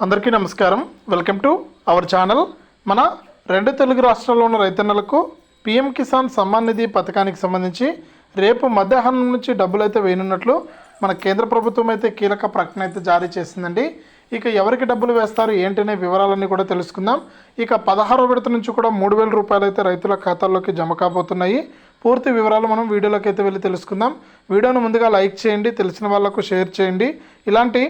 అందరికీ నమస్కారం. Welcome to our channel. మన రెండు తెలుగు రాష్ట్రాల్లో ఉన్న రైతన్నలకు పీఎం కిసాన్ సమ్మాన్ నిధి పథకానికి సంబంధించి రేపు మధ్యాహ్నం నుంచి డబ్బులు అయితే వేయనున్నట్లు మన కేంద్ర ప్రభుత్వం అయితే కీలక ప్రకటన అయితే జారీ చేసిందండి. ఇక ఎవరికి డబ్బులు వేస్తారు ఏంటనే వివరాలన్నీ కూడా తెలుసుకుందాం. ఇక 16వ విడత నుంచి కూడా 3,000 రూపాయలు అయితే రైతుల ఖాతాల్లోకి జమ కాబోతున్నాయి. పూర్తి వివరాలు మనం వీడియోలోకి అయితే వెళ్ళి తెలుసుకుందాం. వీడియోను ముందుగా లైక్ చేయండి, తెలిసిన వాళ్ళకు షేర్ చేయండి. ఇలాంటి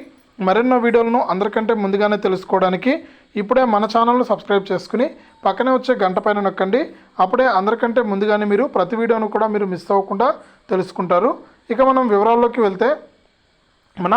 మరెన్నో వీడియోలను అందరికంటే ముందుగానే తెలుసుకోవడానికి ఇప్పుడే మన ఛానల్ను సబ్స్క్రైబ్ చేసుకుని పక్కనే వచ్చే గంట పైన నొక్కండి. అప్పుడే అందరికంటే ముందుగానే మీరు ప్రతి వీడియోను కూడా మీరు మిస్ అవ్వకుండా తెలుసుకుంటారు. ఇక మనం వివరాల్లోకి వెళ్తే మన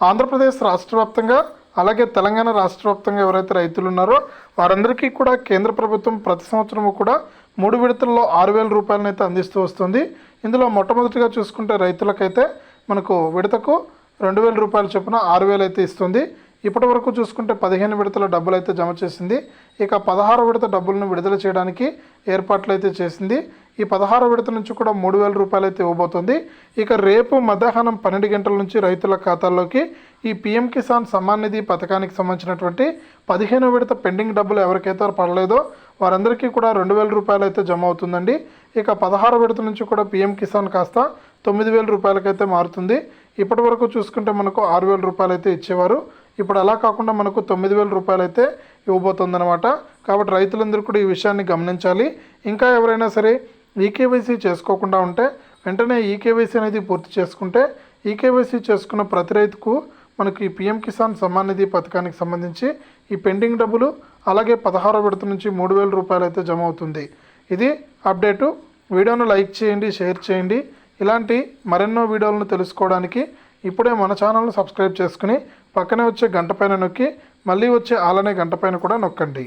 ఆంధ్రప్రదేశ్ రాష్ట్ర వ్యాప్తంగా అలాగే తెలంగాణ రాష్ట్ర వ్యాప్తంగా ఎవరైతే రైతులు ఉన్నారో వారందరికీ కూడా కేంద్ర ప్రభుత్వం ప్రతి సంవత్సరము కూడా 3 విడతల్లో 6,000 రూపాయలను అయితే అందిస్తూ వస్తుంది. ఇందులో మొట్టమొదటిగా చూసుకుంటే రైతులకైతే మనకు విడతకు 2,000 రూపాయల చొప్పున 6,000 అయితే ఇస్తుంది. ఇప్పటి వరకు చూసుకుంటే 15 విడతల డబ్బులు అయితే జమ చేసింది. ఇక 16వ విడత డబ్బులను విడుదల చేయడానికి ఏర్పాట్లు అయితే చేసింది. ఈ 16వ విడత నుంచి కూడా 3,000 రూపాయలు అయితే ఇవ్వబోతుంది. ఇక రేపు మధ్యాహ్నం 12 గంటల నుంచి రైతుల ఖాతాల్లోకి ఈ పీఎం కిసాన్ సమ్మాన్ నిధి పథకానికి సంబంధించినటువంటి 15వ విడత పెండింగ్ డబ్బులు ఎవరికైతే పడలేదో వారందరికీ కూడా 2,000 రూపాయలు అయితే జమ అవుతుందండి. ఇక 16వ విడత నుంచి కూడా పీఎం కిసాన్ కాస్త 9,000 రూపాయలకైతే మారుతుంది. ఇప్పటి వరకు చూసుకుంటే మనకు 6,000 రూపాయలు అయితే ఇచ్చేవారు. ఇప్పుడు అలా కాకుండా మనకు 9,000 రూపాయలు అయితే ఇవ్వబోతుందన్నమాట. కాబట్టి రైతులందరూ కూడా ఈ విషయాన్ని గమనించాలి. ఇంకా ఎవరైనా సరే ఈకేవైసీ చేసుకోకుండా ఉంటే వెంటనే ఈకేవైసీ అనేది పూర్తి చేసుకుంటే ఈకేవైసీ చేసుకున్న ప్రతి రైతుకు మనకు ఈ పీఎం కిసాన్ సమ్మాన్ నిధి పథకానికి సంబంధించి ఈ పెండింగ్ డబ్బులు అలాగే 16వ విడత నుంచి 3,000 రూపాయలు అయితే జమ అవుతుంది. ఇది అప్డేటు. వీడియోను లైక్ చేయండి, షేర్ చేయండి. ఇలాంటి మరెన్నో వీడియోలను తెలుసుకోవడానికి ఇప్పుడే మన ఛానల్ను సబ్స్క్రైబ్ చేసుకుని పక్కనే వచ్చే గంట పైన నొక్కి మళ్ళీ వచ్చే ఆలనే గంట పైన కూడా నొక్కండి.